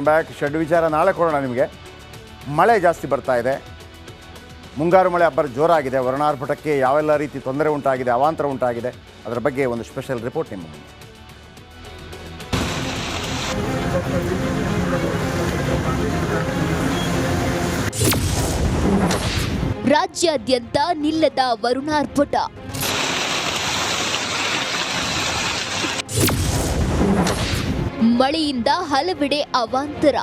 Back ಷಡ್ ವಿಚಾರ ನಾಳೆ ಕೊಡೋಣ ನಿಮಗೆ. ಮಳೆ ಜಾಸ್ತಿ ಬರ್ತಾ ಇದೆ, ಮುಂಗಾರು ಮಳೆ ಅಬ್ಬರ ಜೋರಾಗಿದೆ. ವರ್ಣಾರ್ಭಟಕ್ಕೆ ಯಾವೆಲ್ಲ ರೀತಿ ತೊಂದರೆ ಉಂಟಾಗಿದೆ, ಅವಾಂತರ ಉಂಟಾಗಿದೆ, ಅದರ ಬಗ್ಗೆ ಒಂದು ಸ್ಪೆಷಲ್ ರಿಪೋರ್ಟ್ ನಿಮ್ಮ ಮುಂದೆ. ರಾಜ್ಯಾದ್ಯಂತ ನಿಲ್ಲದ ವರುಣಾರ್ಭಟ. ಮಳೆಯಿಂದ ಹಲವೆಡೆ ಅವಾಂತರ.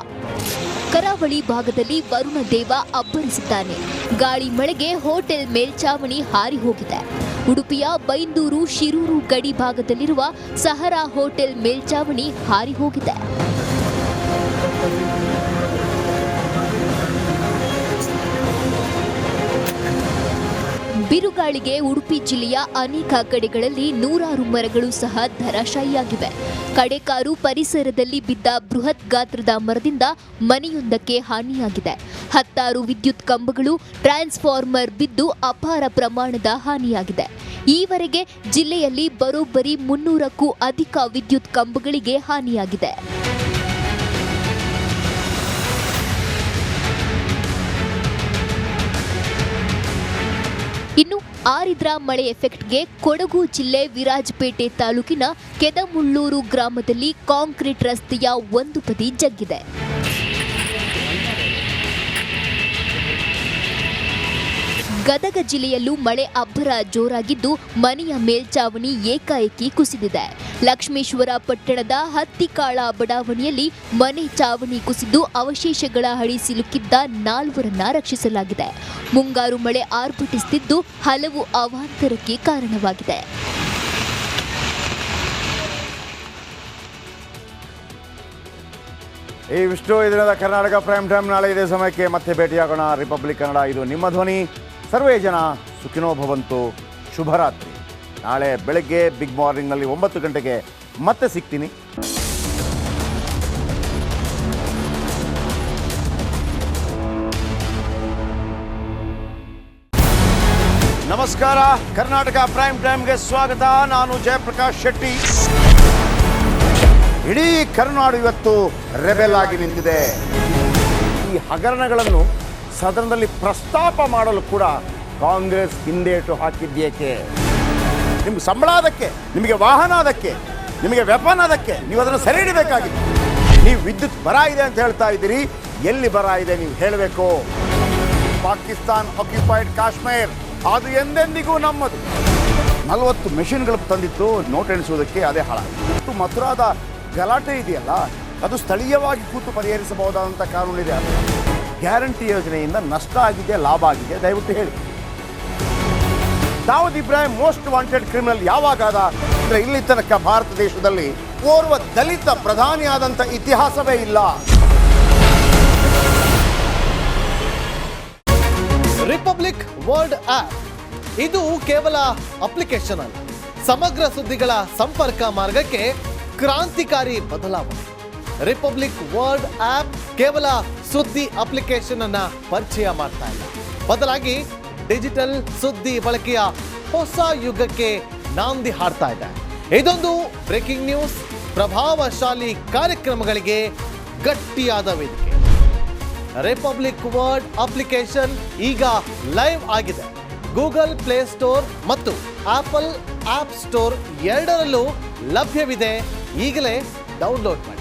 ಕರಾವಳಿ ಭಾಗದಲ್ಲಿ ವರುಣ ದೇವ ಅಬ್ಬರಿಸಿದ್ದಾನೆ. ಗಾಳಿ ಮಳೆಗೆ ಹೋಟೆಲ್ ಮೇಲ್ಚಾವಣಿ ಹಾರಿ ಹೋಗಿದೆ. ಉಡುಪಿಯ ಬೈಂದೂರು ಶಿರೂರು ಗಡಿ ಭಾಗದಲ್ಲಿರುವ ಸಹರಾ ಹೋಟೆಲ್ ಮೇಲ್ಚಾವಣಿ ಹಾರಿ ಹೋಗಿದೆ. ಬಿರುಗಾಳಿಗೆ ಉಡುಪಿ ಜಿಲ್ಲೆಯ ಅನೇಕ ಕಡೆಗಳಲ್ಲಿ ನೂರಾರು ಮರಗಳು ಸಹ ಧರಾಶಾಯಿಯಾಗಿವೆ. ಕಡೆಕಾರು ಪರಿಸರದಲ್ಲಿ ಬಿದ್ದ ಬೃಹತ್ ಗಾತ್ರದ ಮರದಿಂದ ಮನೆಯೊಂದಕ್ಕೆ ಹಾನಿಯಾಗಿದೆ. 10 ವಿದ್ಯುತ್ ಕಂಬಗಳು, ಟ್ರಾನ್ಸ್ಫಾರ್ಮರ್ ಬಿದ್ದು ಅಪಾರ ಪ್ರಮಾಣದ ಹಾನಿಯಾಗಿದೆ. ಈವರೆಗೆ ಜಿಲ್ಲೆಯಲ್ಲಿ ಬರೋಬ್ಬರಿ 300ಕ್ಕೂ ಅಧಿಕ ವಿದ್ಯುತ್ ಕಂಬಗಳಿಗೆ ಹಾನಿಯಾಗಿದೆ. ಇನ್ನು ಆರಿದ್ರ ಮಳೆ ಎಫೆಕ್ಟ್ಗೆ ಕೊಡಗು ಜಿಲ್ಲೆ ವಿರಾಜಪೇಟೆ ತಾಲೂಕಿನ ಕೆದಮುಳ್ಳೂರು ಗ್ರಾಮದಲ್ಲಿ ಕಾಂಕ್ರೀಟ್ ರಸ್ತೆಯ ಒಂದು ಬದಿ ಜಗ್ಗಿದೆ. ಗದಗ ಜಿಲ್ಲೆಯಲ್ಲೂ ಮಳೆ ಅಬ್ಬರ ಜೋರಾಗಿದ್ದು ಮನೆಯ ಮೇಲ್ಚಾವಣಿ ಏಕಾಏಕಿ ಕುಸಿದಿದೆ. ಲಕ್ಷ್ಮೇಶ್ವರ ಪಟ್ಟಣದ ಹತ್ತಿಕಾಳ ಬಡಾವಣೆಯಲ್ಲಿ ಮನೆ ಚಾವಣಿ ಕುಸಿದು ಅವಶೇಷಗಳ ಅಡಿ ಸಿಲುಕಿದ್ದ 4ರನ್ನ ರಕ್ಷಿಸಲಾಗಿದೆ. ಮುಂಗಾರು ಮಳೆ ಆರ್ಭಟಿಸುತ್ತಿದ್ದು ಹಲವು ಅವಾಂತರಕ್ಕೆ ಕಾರಣವಾಗಿದೆ. ಈ ವಿಷ್ಣು ಇದರಿಂದ ಕರ್ನಾಟಕ ಪ್ರೈಮ್ ಟೈಮ್. ನಾಳೆ ಇದೇ ಸಮಯಕ್ಕೆ ಮತ್ತೆ ಭೇಟಿಯಾಗೋಣ. ರಿಪಬ್ಲಿಕ್ ಕನ್ನಡ, ಇದು ನಿಮ್ಮ ಧ್ವನಿ. ಸರ್ವೇ ಜನ ಸುಖಿನೋ ಭವಂತು. ಶುಭರಾತ್ರಿ. ನಾಳೆ ಬೆಳಗ್ಗೆ ಬಿಗ್ ಮಾರ್ನಿಂಗ್ನಲ್ಲಿ 9 ಗಂಟೆಗೆ ಮತ್ತೆ ಸಿಗ್ತೀನಿ. ನಮಸ್ಕಾರ. ಕರ್ನಾಟಕ ಪ್ರೈಮ್ ಟೈಮ್ಗೆ ಸ್ವಾಗತ. ನಾನು ಜಯಪ್ರಕಾಶ್ ಶೆಟ್ಟಿ. ಇಡೀ ಕರುನಾಡು ಇವತ್ತು ರೆಬೆಲ್ ಆಗಿ ನಿಂತಿದೆ. ಈ ಹಗರಣಗಳನ್ನು ಸದನದಲ್ಲಿ ಪ್ರಸ್ತಾಪ ಮಾಡಲು ಕೂಡ ಕಾಂಗ್ರೆಸ್ ಹಿಂದೇಟು ಹಾಕಿದ್ದೇಕೆ? ನಿಮ್ಗೆ ಸಂಬಳ ಅದಕ್ಕೆ, ನಿಮಗೆ ವಾಹನ ಅದಕ್ಕೆ, ನಿಮಗೆ ವೆಪನ್ ಅದಕ್ಕೆ. ನೀವು ಅದನ್ನು ಸೆರೆ ಹಿಡಿಬೇಕಾಗಿತ್ತು. ನೀವು ವಿದ್ಯುತ್ ಬರ ಇದೆ ಅಂತ ಹೇಳ್ತಾ ಇದ್ದೀರಿ. ಎಲ್ಲಿ ಬರ ಇದೆ ನೀವು ಹೇಳಬೇಕು. ಪಾಕಿಸ್ತಾನ್ ಆಕ್ಯುಪೈಡ್ ಕಾಶ್ಮೀರ್ ಅದು ಎಂದೆಂದಿಗೂ ನಮ್ಮದು. 40 ಮೆಷಿನ್ಗಳು ತಂದಿತ್ತು ನೋಟ್ ಎಣಿಸುವುದಕ್ಕೆ, ಅದೇ ಹಾಳಾಗಿತ್ತು. ಮಥುರಾದ ಗಲಾಟೆ ಇದೆಯಲ್ಲ, ಅದು ಸ್ಥಳೀಯವಾಗಿ ಕೂತು ಪರಿಹರಿಸಬಹುದಾದಂಥ ಕಾನೂನಿದೆ. ಗ್ಯಾರಂಟಿ ಯೋಜನೆಯಿಂದ ನಷ್ಟ ಆಗಿದೆ, ಲಾಭ ಆಗಿದೆ, ದಯವಿಟ್ಟು ಹೇಳಿ. Dawood Ibrahim most wanted criminal ಯಾವಾಗಾದ ಅಂದರೆ ಇಲ್ಲಿ ತನಕ ಭಾರತ ದೇಶದಲ್ಲಿ ಓರ್ವ ದಲಿತ ಪ್ರಧಾನಿಯಾದಂಥ ಇತಿಹಾಸವೇ ಇಲ್ಲ. ರಿಪಬ್ಲಿಕ್ ವರ್ಲ್ಡ್ ಆಪ್ ಇದು ಕೇವಲ ಅಪ್ಲಿಕೇಶನ್ ಅಲ್ಲ, ಸಮಗ್ರ ಸುದ್ದಿಗಳ ಸಂಪರ್ಕ ಮಾರ್ಗಕ್ಕೆ ಕ್ರಾಂತಿಕಾರಿ ಬದಲಾವಣೆ. ರಿಪಬ್ಲಿಕ್ ವರ್ಲ್ಡ್ ಆಪ್ ಕೇವಲ ಸುದ್ದಿ ಅಪ್ಲಿಕೇಶನ್ ಅನ್ನ ಪರಿಚಯ ಮಾಡ್ತಾ ಇಲ್ಲ, ಬದಲಾಗಿ ಡಿಜಿಟಲ್ ಸುದ್ದಿ ಬಳಕೆಯ ಹೊಸ ಯುಗಕ್ಕೆ ನಾಂದಿ ಹಾಡ್ತಾ ಇದೆ. ಇದೊಂದು ಬ್ರೇಕಿಂಗ್ ನ್ಯೂಸ್, ಪ್ರಭಾವಶಾಲಿ ಕಾರ್ಯಕ್ರಮಗಳಿಗೆ ಗಟ್ಟಿಯಾದ ವೇದಿಕೆ. ರಿಪಬ್ಲಿಕ್ ವರ್ಲ್ಡ್ ಅಪ್ಲಿಕೇಶನ್ ಈಗ ಲೈವ್ ಆಗಿದೆ. ಗೂಗಲ್ ಪ್ಲೇ ಸ್ಟೋರ್ ಮತ್ತು ಆಪಲ್ ಆಪ್ ಸ್ಟೋರ್ ಎರಡರಲ್ಲೂ ಲಭ್ಯವಿದೆ. ಈಗಲೇ ಡೌನ್ಲೋಡ್ ಮಾಡಿ.